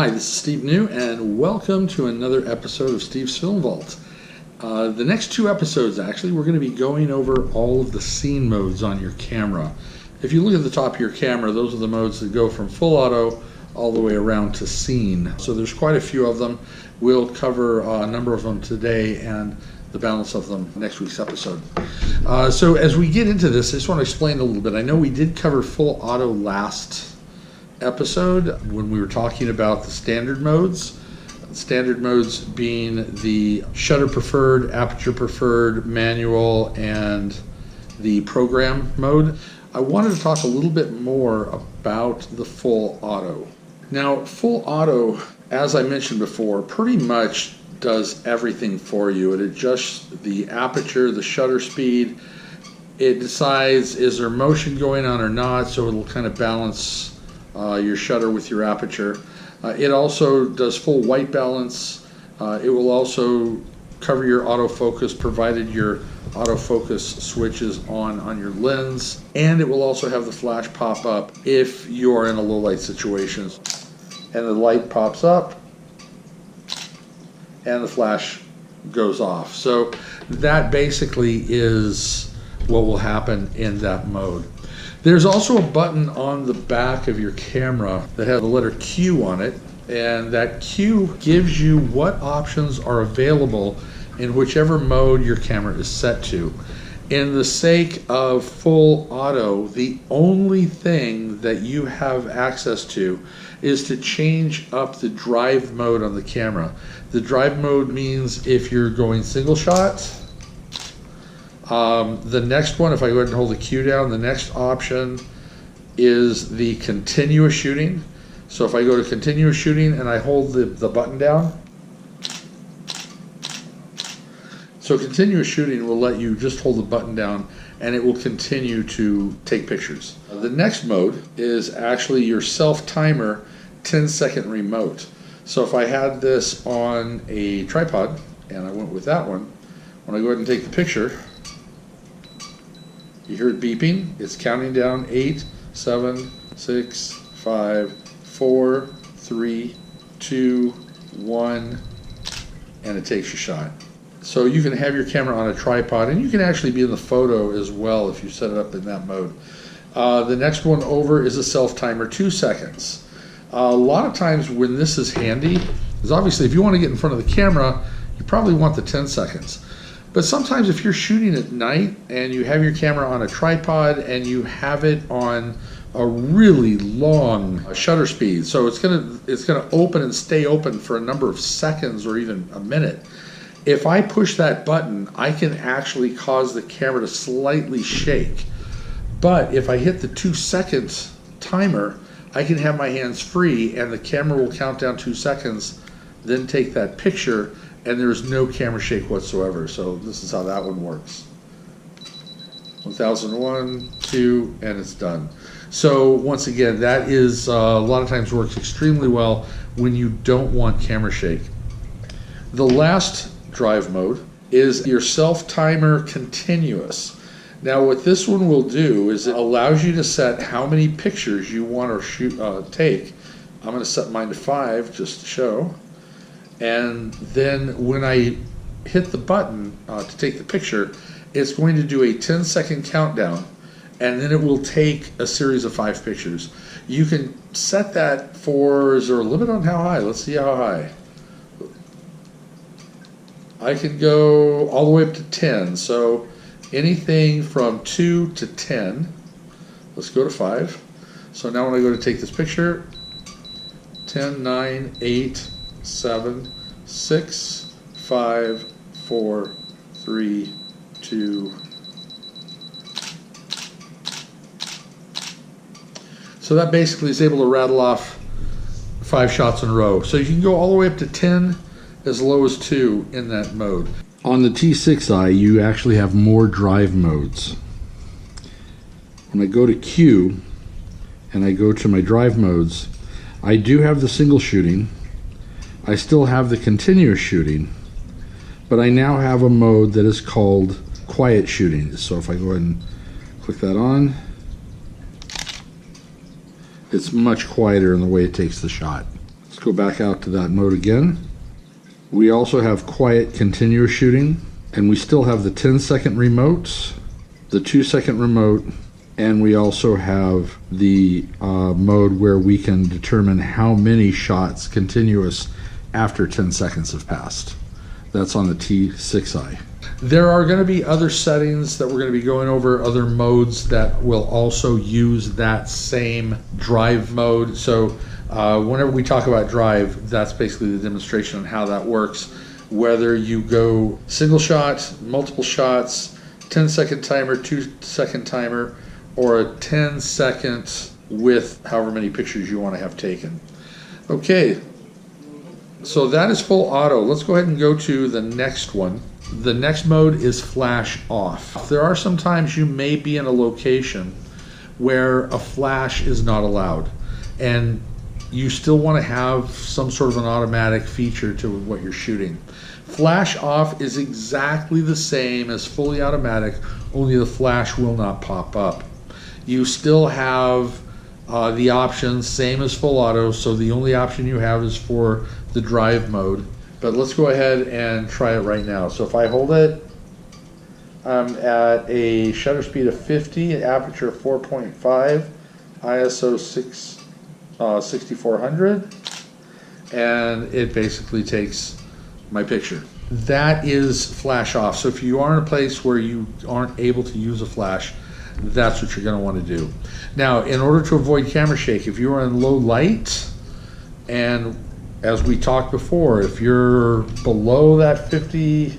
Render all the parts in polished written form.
Hi, this is Steve New, and welcome to another episode of Steve's Film Vault. The next two episodes, actually, we're going to be going over all of the scene modes on your camera. If you look at the top of your camera, those are the modes that go from full auto all the way around to scene. So there's quite a few of them. We'll cover a number of them today and the balance of them next week's episode. So as we get into this, I just want to explain a little bit. I know we did cover full auto last episode when we were talking about the standard modes. Standard modes being the shutter preferred, aperture preferred, manual, and the program mode. I wanted to talk a little bit more about the full auto. Now, full auto, as I mentioned before, pretty much does everything for you. It adjusts the aperture, the shutter speed. It decides is there motion going on or not, so it'll kind of balance your shutter with your aperture. It also does full white balance. It will also cover your autofocus provided your autofocus switch is on your lens, and it will also have the flash pop up if you're in a low light situation. And the light pops up and the flash goes off. So that basically is what will happen in that mode. There's also a button on the back of your camera that has the letter Q on it, and that Q gives you what options are available in whichever mode your camera is set to. In the sake of full auto, the only thing that you have access to is to change up the drive mode on the camera. The drive mode means if you're going single shot, the next one, if I go ahead and hold the Q down, the next option is the continuous shooting. So if I go to continuous shooting and I hold the button down, so continuous shooting will let you just hold the button down and it will continue to take pictures. The next mode is actually your self-timer 10-second remote. So if I had this on a tripod and I went with that one, when I go ahead and take the picture, you hear it beeping. It's counting down 8, 7, 6, 5, 4, 3, 2, 1, and it takes your shot. So you can have your camera on a tripod, and you can actually be in the photo as well if you set it up in that mode. The next one over is a self-timer 2 seconds. A lot of times when this is handy, is obviously if you want to get in front of the camera, you probably want the 10 seconds. But sometimes if you're shooting at night and you have your camera on a tripod and you have it on a really long shutter speed, so it's gonna open and stay open for a number of seconds or even a minute. If I push that button, I can actually cause the camera to slightly shake. But if I hit the 2 second timer, I can have my hands free and the camera will count down 2 seconds, then take that picture, and there's no camera shake whatsoever. So this is how that one works. 1001, 2, and it's done. So once again, that is a lot of times works extremely well when you don't want camera shake. The last drive mode is your self-timer continuous. Now what this one will do is it allows you to set how many pictures you want to take. I'm going to set mine to 5 just to show. And then when I hit the button to take the picture, it's going to do a 10-second countdown, and then it will take a series of 5 pictures. You can set that for, is there a limit on how high? Let's see how high. I can go all the way up to 10, so anything from 2 to 10. Let's go to 5. So now when I go to take this picture, 10, 9, 8, 7, 6, 5, 4, 3, 2. So that basically is able to rattle off 5 shots in a row. So you can go all the way up to 10, as low as 2 in that mode. On the T6i, you actually have more drive modes. When I go to Q and I go to my drive modes, I do have the single shooting. I still have the continuous shooting, but I now have a mode that is called quiet shooting. So if I go ahead and click that on, it's much quieter in the way it takes the shot. Let's go back out to that mode again. We also have quiet continuous shooting, and we still have the 10-second remote, the 2-second remote, and we also have the mode where we can determine how many shots continuous after 10 seconds have passed. That's on the T6i. There are going to be other settings that we're going to be going over, other modes that will also use that same drive mode. So whenever we talk about drive, that's basically the demonstration on how that works. Whether you go single shot, multiple shots, 10-second timer, 2-second timer, or a 10-second with however many pictures you want to have taken. Okay, so that is full auto. Let's go ahead and go to the next one. The next mode is flash off. There are some times you may be in a location where a flash is not allowed, and you still want to have some sort of an automatic feature to what you're shooting. Flash off is exactly the same as fully automatic, only the flash will not pop up. You still have the options, same as full auto, so the only option you have is for the drive mode. But let's go ahead and try it right now. So if I hold it, I'm at a shutter speed of 50, aperture 4.5, ISO 6400, and it basically takes my picture. That is flash off. So if you are in a place where you aren't able to use a flash, that's what you're going to want to do. Now, in order to avoid camera shake, if you are in low light, and as we talked before, if you're below that 50,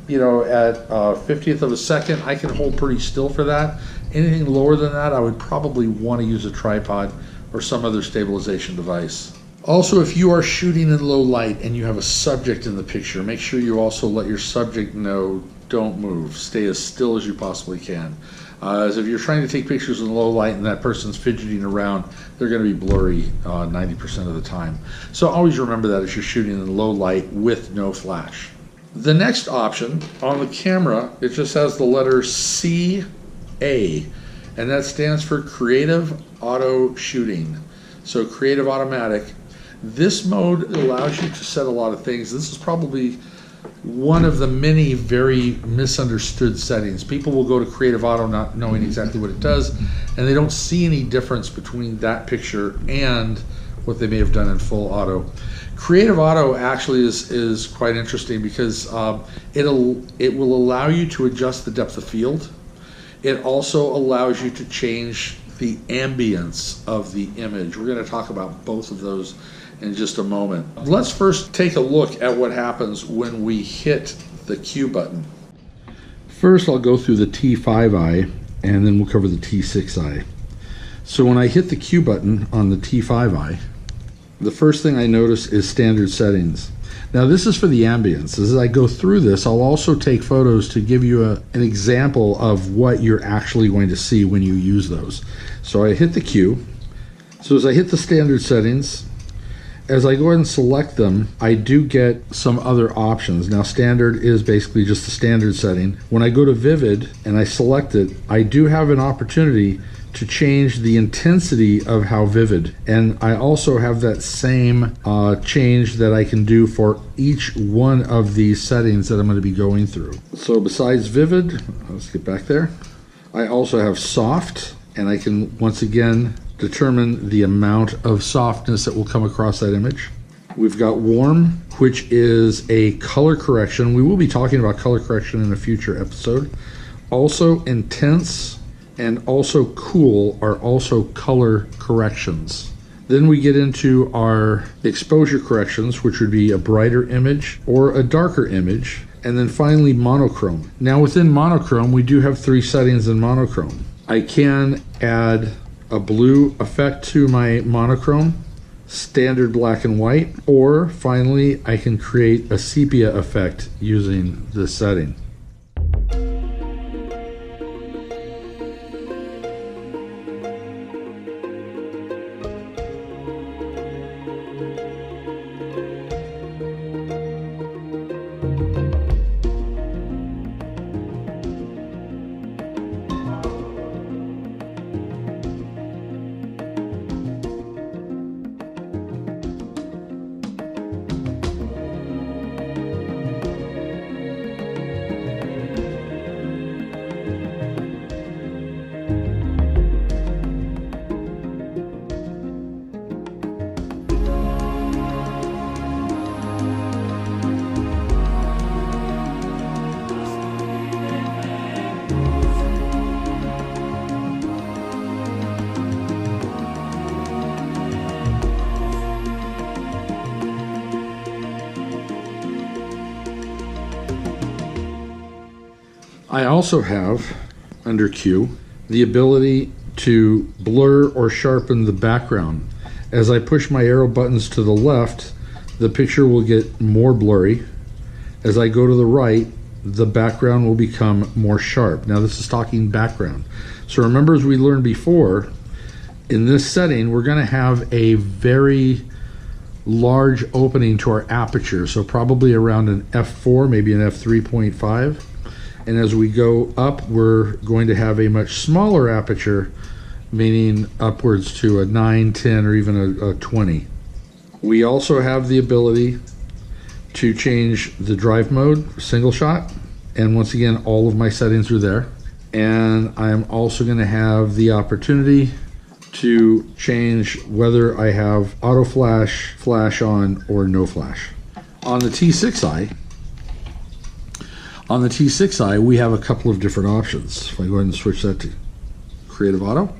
you know, at 50th of a second, I can hold pretty still for that. Anything lower than that, I would probably want to use a tripod or some other stabilization device. Also, if you are shooting in low light and you have a subject in the picture, make sure you also let your subject know, don't move, stay as still as you possibly can. As if you're trying to take pictures in low light and that person's fidgeting around, they're going to be blurry 90% of the time. So always remember that as you're shooting in low light with no flash. The next option on the camera, it just has the letter CA, and that stands for Creative Auto Shooting. So Creative Automatic. This mode allows you to set a lot of things. This is probably one of the many very misunderstood settings. People will go to Creative Auto not knowing exactly what it does, and they don't see any difference between that picture and what they may have done in full auto. Creative Auto actually is quite interesting because it will allow you to adjust the depth of field. It also allows you to change the ambience of the image. We're going to talk about both of those in just a moment. Let's first take a look at what happens when we hit the Q button. First, I'll go through the T5i, and then we'll cover the T6i. So when I hit the Q button on the T5i, the first thing I notice is standard settings. Now this is for the ambience. As I go through this, I'll also take photos to give you an example of what you're actually going to see when you use those. So I hit the Q. So as I hit the standard settings, as I go ahead and select them, I do get some other options. Now standard is basically just the standard setting. When I go to vivid and I select it, I do have an opportunity to change the intensity of how vivid. And I also have that same change that I can do for each one of these settings that I'm going to be going through. So besides vivid, let's get back there, I also have soft, and I can once again determine the amount of softness that will come across that image. We've got warm, which is a color correction. We will be talking about color correction in a future episode. Also intense and also cool are also color corrections. Then we get into our exposure corrections, which would be a brighter image or a darker image. And then finally monochrome. Now within monochrome, we do have 3 settings in monochrome. I can add a blue effect to my monochrome, standard black and white, or finally I can create a sepia effect using this setting. I also have, under Q, the ability to blur or sharpen the background. As I push my arrow buttons to the left, the picture will get more blurry. As I go to the right, the background will become more sharp. Now this is talking background. So remember, as we learned before, in this setting, we're going to have a very large opening to our aperture. So probably around an f4, maybe an f3.5. And as we go up, we're going to have a much smaller aperture, meaning upwards to a 9, 10, or even a 20. We also have the ability to change the drive mode, single shot, and once again, all of my settings are there. And I'm also going to have the opportunity to change whether I have auto flash, flash on, or no flash. On the T6i, we have a couple of different options. If I go ahead and switch that to Creative Auto.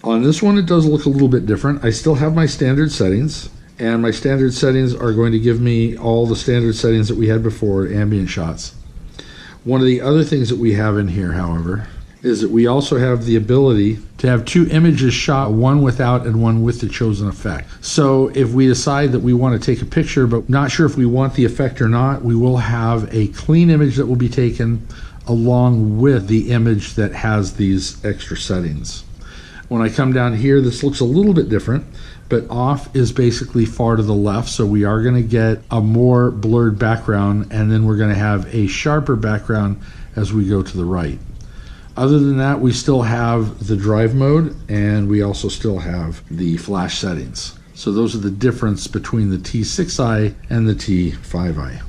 On this one, it does look a little bit different. I still have my standard settings, and my standard settings are going to give me all the standard settings that we had before, ambient shots. One of the other things that we have in here, however, is that we also have the ability to have two images shot, one without and one with the chosen effect. So if we decide that we want to take a picture but not sure if we want the effect or not, we will have a clean image that will be taken along with the image that has these extra settings. When I come down here, this looks a little bit different, but off is basically far to the left, so we are going to get a more blurred background, and then we're going to have a sharper background as we go to the right. Other than that, we still have the drive mode, and we also still have the flash settings. So those are the difference between the T6i and the T5i.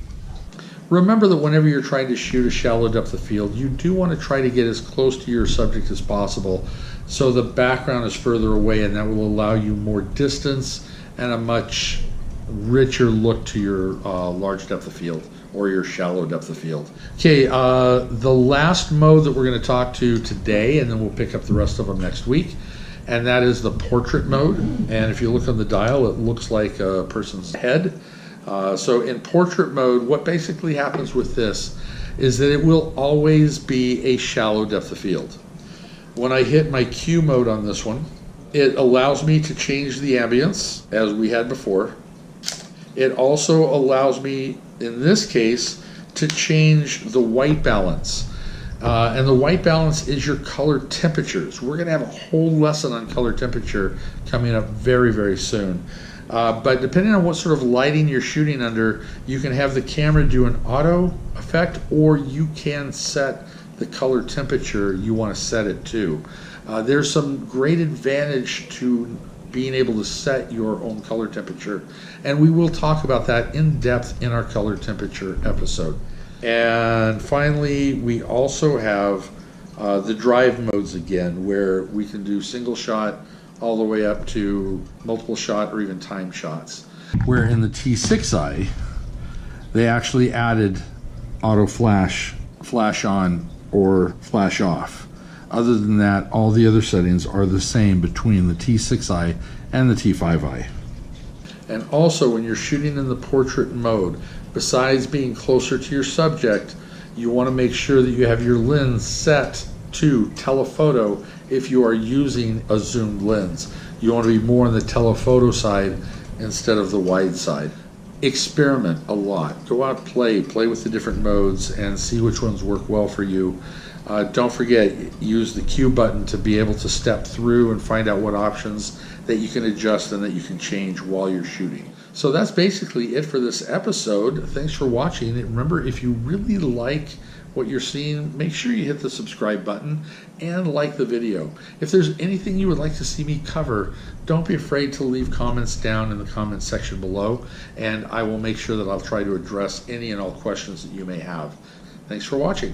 Remember that whenever you're trying to shoot a shallow depth of field, you do want to try to get as close to your subject as possible, so the background is further away, and that will allow you more distance and a much richer look to your large depth of field or your shallow depth of field. Okay, the last mode that we're going to talk to today, and then we'll pick up the rest of them next week, and that is the portrait mode. And if you look on the dial, it looks like a person's head. So in portrait mode, what basically happens with this is that it will always be a shallow depth of field. When I hit my Q mode on this one, it allows me to change the ambience as we had before. It also allows me, in this case, to change the white balance. And the white balance is your color temperatures. We're going to have a whole lesson on color temperature coming up very, very soon. But depending on what sort of lighting you're shooting under, you can have the camera do an auto effect, or you can set the color temperature you want to set it to. There's some great advantage to being able to set your own color temperature, and we will talk about that in depth in our color temperature episode. And finally, we also have the drive modes again, where we can do single shot all the way up to multiple shot or even time shots. Where in the T6i, they actually added auto flash, flash on, or flash off. Other than that, all the other settings are the same between the T6i and the T5i. And also, when you're shooting in the portrait mode, besides being closer to your subject, you want to make sure that you have your lens set to telephoto if you are using a zoomed lens. You want to be more on the telephoto side instead of the wide side. Experiment a lot. Go out, play with the different modes and see which ones work well for you. Don't forget, use the Q button to be able to step through and find out what options that you can adjust and that you can change while you're shooting. So that's basically it for this episode. Thanks for watching. And remember, if you really like what you're seeing, make sure you hit the subscribe button and like the video. If there's anything you would like to see me cover, don't be afraid to leave comments down in the comment section below, and I will make sure that I'll try to address any and all questions that you may have. Thanks for watching.